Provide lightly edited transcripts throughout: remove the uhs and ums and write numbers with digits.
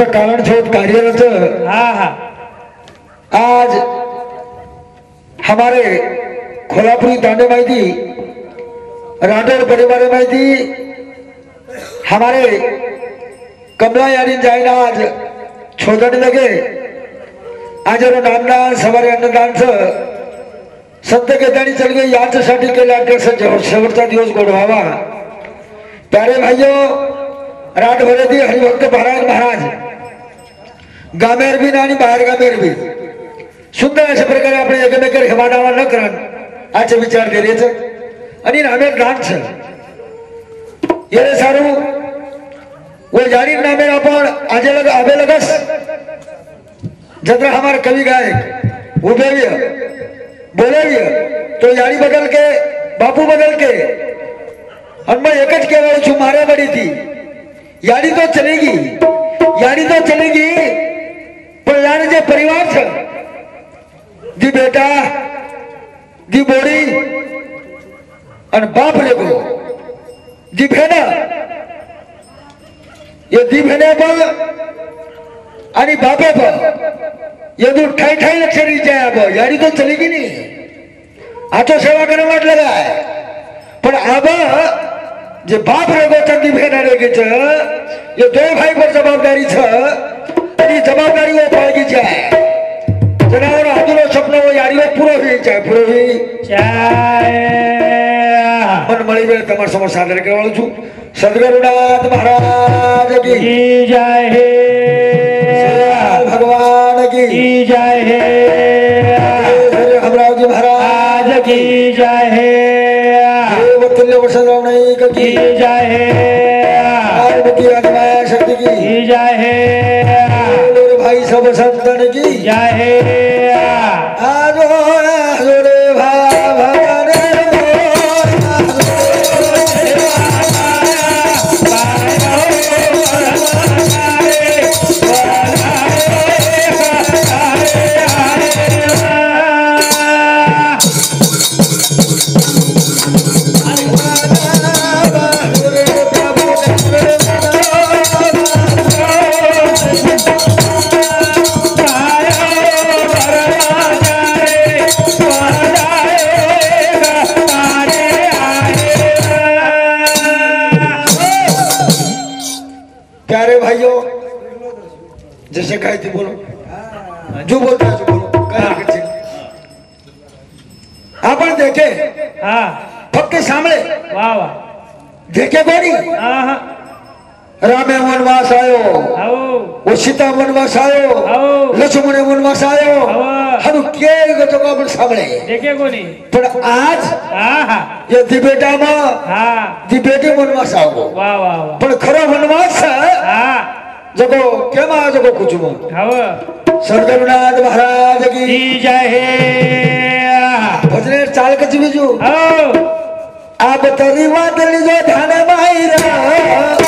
तुमचं कारण छोट कार्यरत आज हमारे कोल्हापुरी तांडे माहिती राठौर परिवार माहिती हमारे कमला यानी जायना आज छोड़ने लगे आज नामदान सवारे अन्नदान संत केदारी चल गए याच्यासाठी केला शेवटचा दिवस गोडवावा प्यारे भाइयों राठ भरती हरिभक्त महाराज गामेर बी आणि बाहेर गामेर बी सुंदर अशा प्रकारे आपण एकमेकर हेमाडावा न करण आजचे विचार केलेच आणि नामेर डान्स ये सारू वो जारी नामेर आपण आजे लग आबे लगस जत्रा हमारे कवि गायक उभेविय बोलेविय तो यारी बदल के बापू बदल के और मैं एक ज कह रहा हूं मारे बड़ी थी यारी तो चलेगी पर यार जे परिवार छ दी बेटा दी बोड़ी और बाप लेगो दी भेना ये दी भेने पर आणि बापे पर ये दो ठाई लक्ष जाए अब यारी तो चलेगी नहीं आतो सेवा करने वाट लगा है पर अब जे बाप रेगो चंदी भेना रेगे छ ये दो भाई पर जवाबदारी छ आणि जवाबदारी वो पाएगी जाए जनावर आदुरो सपनो वो यारी वो पूरो ही चाहे मन मळी वेळ तमार समोर सादर करवाळो छु सद्गुरुनाथ महाराज की जय हे भगवान की जय हे हमराव जी महाराज की जय हे देवतुल्य वसंतराव नाईक की जय हे पार्वती अनमय शक्ति की जय हे भाई सब संतन की जय हे आजो रे भगवान जैसे कहे थी बोलो जो बोलता है जो बोलो अपन देखे फक्त सामने वाह वाह देखे कोणी रामे वनवास आयो वो सीता वनवास आयो लक्ष्मण वनवास आयो हनु के गतो का अपन सामने देखे कोणी पण आज ये दिबेटा मा दिबेटी वनवास आओ वाह वाह पण खरो वनवास जगो केमा जगो कुछ मो सद्गुरुनाथ महाराज की जय हे भजने चाल कच बिजू आप तरी वादली जो ध्यान माहिरा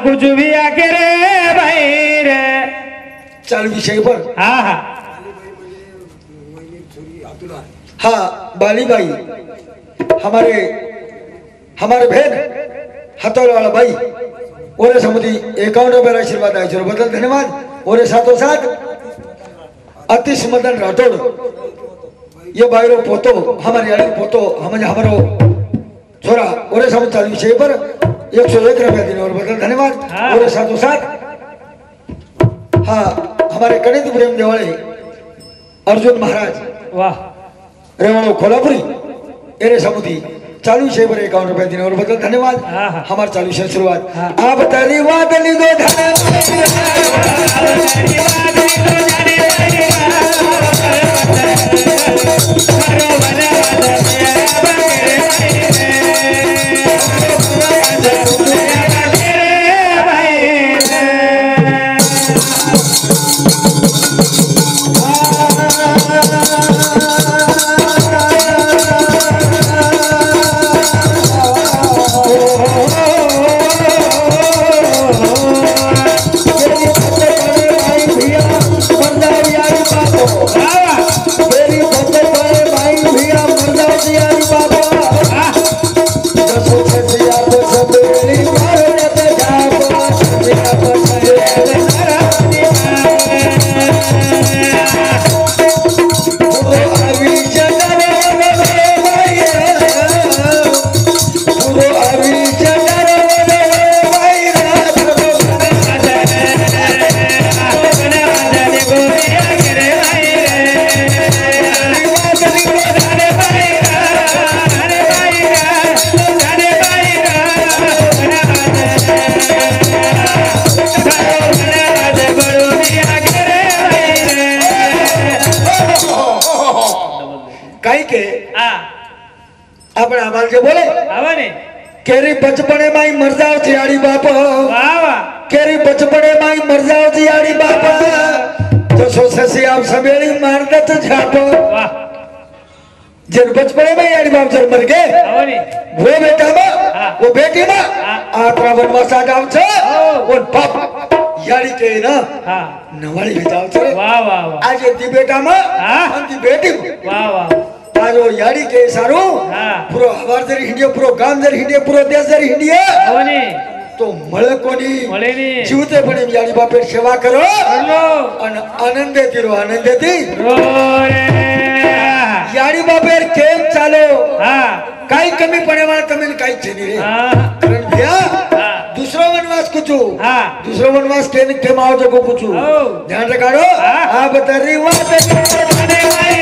कुछ भी आके रे भाई रे चल विषय पर हाँ बाली भाई हमारे बहन हथौड़ वाला भाई और समुदी 51 रुपये आशीर्वाद आए बदल धन्यवाद और साथों साथ अतिश मदन राठौड़ ये बायरो पोतो हमारे यार पोतो हमारो छोरा और सब चाल विषय पर 101 रुपया देने और बदल धन्यवाद और साथों साथ हाँ हमारे गणित प्रेम देवाले अर्जुन महाराज वाह रेवाड़ो कोल्हापुरी एरे समुदी चालू छे पर 51 रुपया दिन और बदल धन्यवाद हमार चालू छे शुरुआत आप तारी बात लीधो अपने आवाज के बोले आवने केरी बचपने माई मर जाओ जियाड़ी बाप वाह वाह केरी बचपने माई मर जाओ जियाड़ी बाप तो सोचे से आप सवेरी मार दे तो झाप वाह जिन बचपने में याड़ी बाप जब मर गए आवने वो बेटा मां वो बेटी मां आत्रा वनवास आ जाओ छे वो बाप याड़ी के ना हां नवाड़ी भेजाओ छे वाह वाह वाह आज दी बेटा मां अंती बेटी वाह वाह आज वो याड़ी के सारो पूरो हवार जरी हिंडियो पूरो गाम जरी हिंडियो पूरो देश जरी हिंडियो आवने तो मळे कोनी मळे नी जीवते पण याड़ी बापे सेवा करो हलो અને આનંદેથી रो रे याड़ी बापे केम चालो हां काई कमी पड़े वाला तमिल काई छेनी रे कारण भैया दूसरो वनवास कुछू दूसरो वनवास केम आओ जको कुछू ध्यान रखाड़ो आ बतरी बात बने भाई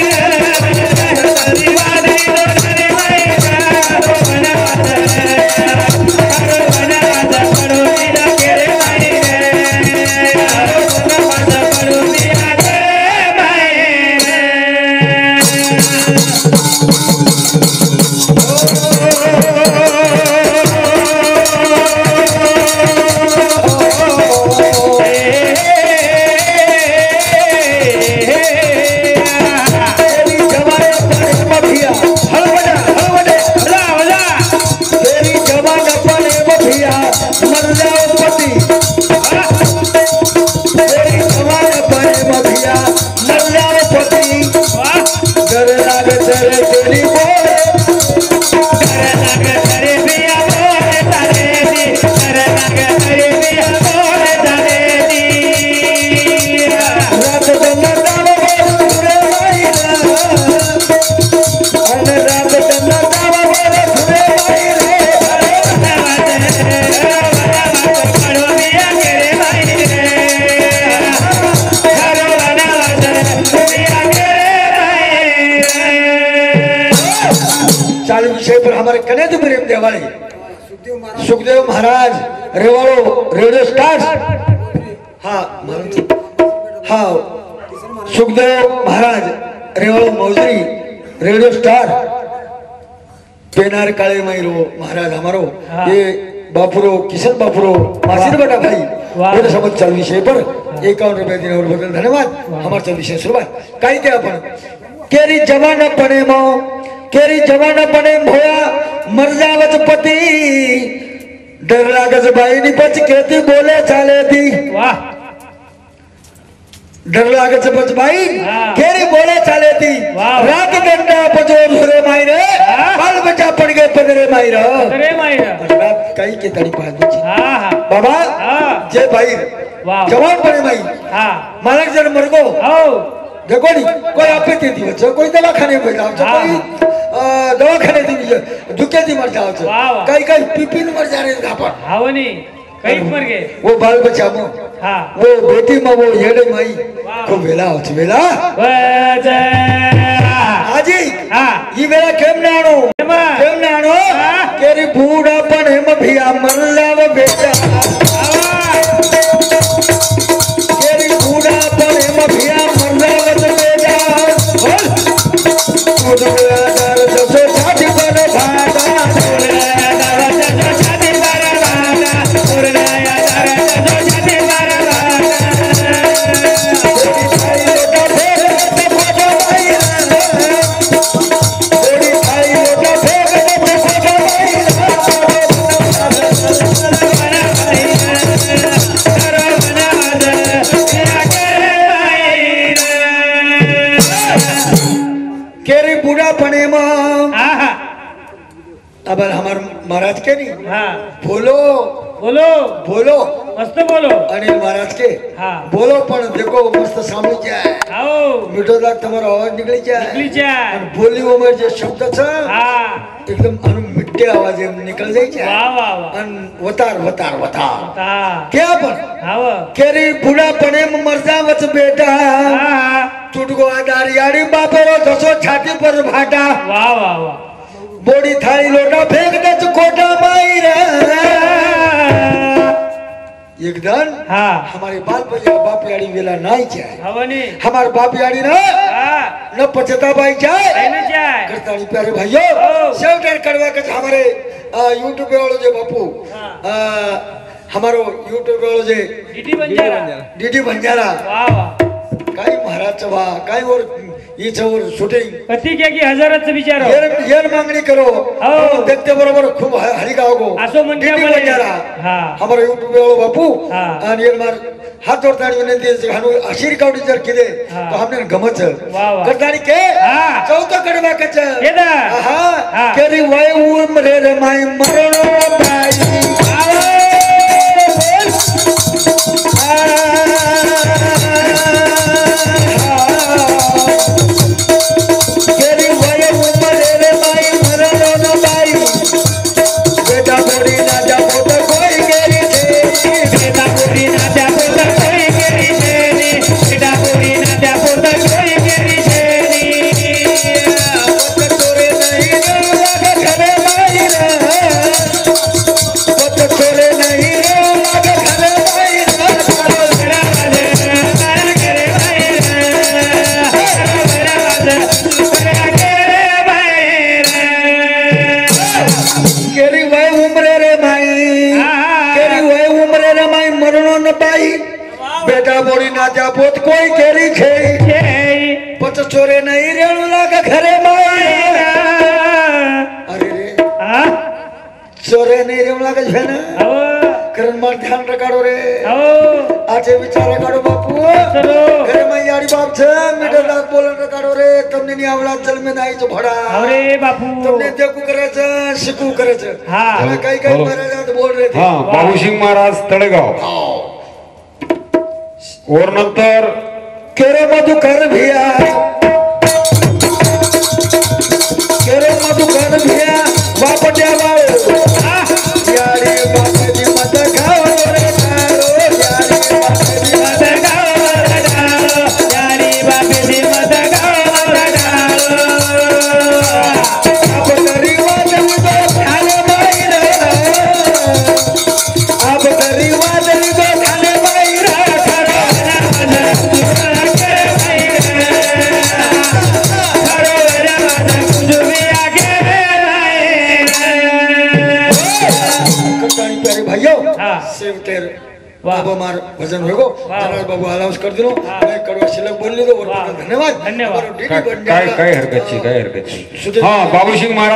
चालू विषय पर हमारे कने तो प्रेम देवाले सुखदेव महाराज रेवाड़ो रेडियो स्टार हाँ हाँ सुखदेव महाराज रेवाड़ो मौजरी रेडियो स्टार पेनार काले मायरो महाराज हमारो ये बापुरो किशन बापुरो मासिर बेटा भाई वो समझ चालू विषय पर 51 रुपया दिन और बदल धन्यवाद हमारे चालू विषय शुरुआत काही ते आपण केरी जवान पणे मो केरी जवान पणे भोया मर जावत पति डर लागत भाई नी पछ केती बोले चाले दी वाह डर लागत पछ भाई केरी बोले चाले दी रात गंडा पजो धुरे मायरे बाल बच्चा पड़ गए पदरे मायरा रात कई के तड़ी पास दी हां हां बाबा जय भाई वाह जवान पणे माई हां मालक जन मर गो आओ देखो नी कोई आपे दी बच्चा कोई दवाखाने में जाओ कोई दवाखाने दी दुखे दी मर जाओ कई कई पीपी मर जा रे घापर हावनी कई मर गए वो बाल बच्चा मो हाँ वो बेटी में वो येड़े माई वाह। को वेला होच वेला वजय आजी हाँ ये वेला केम नाणो एमा केम नाणो हाँ। केरी बूढ़ा पण हेम भिया मरलाव बेटा केरी बूढ़ा पण हेम भिया मरलाव बेटा बोल उदला दर दसो छाती पर भाटा उरलाया दर दसो छाती पर भाटा उरलाया दर दसो छाती पर केरी बूढ़ा पण हेम हाँ अब हमार महाराज के नहीं हाँ बोलो बोलो बोलो मस्त बोलो अनिल महाराज के हाँ बोलो पण देखो मस्त सामने जाए आओ मीठो दाग तुम्हारा आवाज निकली जाए निकली जाए और बोली वो मेरे जो शब्द था हाँ एकदम अनु मिट्टे आवाज में निकल जाए वाह वाह वाह अन वतार वतार वतार हाँ क्या पण आओ केरी बूढ़ा पने में मर जावत बेटा हाँ टूटगो आदार यारी बापेरो दसो छाती पर भाटा वाह वाह वाह बोड़ी थाली लोटा फेंक दे तो कोटा माई रे एकदम हाँ हमारे बाप याड़ी वेला नहीं जाए हवनी हमारे बाप याड़ी ना हाँ न पचता बाई जाए ऐने जाए करतानी प्यारे भाइयों ओ। सेवटर करवा के हमारे यूट्यूब पे वालों जो बापू हाँ। हमारो यूट्यूब पे वालों जे डीडी बंजारा डीडी बंजारा वाह वाह काही महाराज चवा काही और ये और शूटिंग कथी क्या की हजाराचं विचारो येर मागणी करो हो। देखते बरोबर खूप हरी गावगो असो म्हणते डीडी आम्हाला. बंजारा हा. हमारो यूट्यूब पे वालो बापू हा. आणि येर मार हात जोडतानी विनंती आहे हानु आशीर कावडी जर केले हा. तो हमने गमत वाह, वाह. करतानी के हा. चौथा कडवा कच केदा. आहा हा. केरी वय उमरे रे माई मरणो बाई केरी वय उमरे रे माई मरणो बाई बेटा बोडी ना जाबो तो कोई केरी छे बेटा पूरी ना जाबो तो कोई केरी छेनी बेटा पूरी ना जाबो तो कोई केरी छेनी छोरे नहीं रे लागे घरे माई रे छोरे नहीं रे लागे घरे माई रे बड़ा वाले मार करे भाई रे बड़ा वाले करे भाई रे केरी वय उमरे रे माई केरी वय उमरे रे माई मरणो न पाई बेटा बोड़ी ना जा पोत कोई केरी छे पत छोरे नहीं रे लागे घरे माई अरे रे छोरे नहीं रे लागे छे ना करण मार ध्यान रखाड़ो रे आजे विचार रखाड़ो बापू घरे में यारी बाप छे मीटर लाख बोलन रखाड़ो रे तुमने नहीं आवला जल में नहीं तो भड़ा अरे बापू तुमने देखू करे छे शिकू करे छे हाँ. हमें कई कई महाराज बोल रहे थे हाँ बाबूसिंग महाराज तळेगाव और नंतर केरे मधुकर भिया केरे मधुकर भिया बापट्या बाळो यारी बापजी मत खाओ रे खाओ यारी बापजी मत गाओ रे डालो यारी बापी दी मत गाओ रे डालो अब गरीबा जब तो खाने माई रे अब गरीबा जब तो खाने माई रे करे भाई रे करो रे मत कुछ भी आगे भाई रे कटानी प्यारे भाइयों हाँ. सेवटेर वाह. बाबा मार भजन होगो वाह. जनाब बाबू अलाउंस कर दिलो हाँ. मैं कड़वा शिलक बोल ली दो और वाह. धन्यवाद धन्यवाद. हमारो डीडी काय बंजारा काय हरकत ची काय हरकत ची सुधीर- हाँ बाबूसिंग महाराज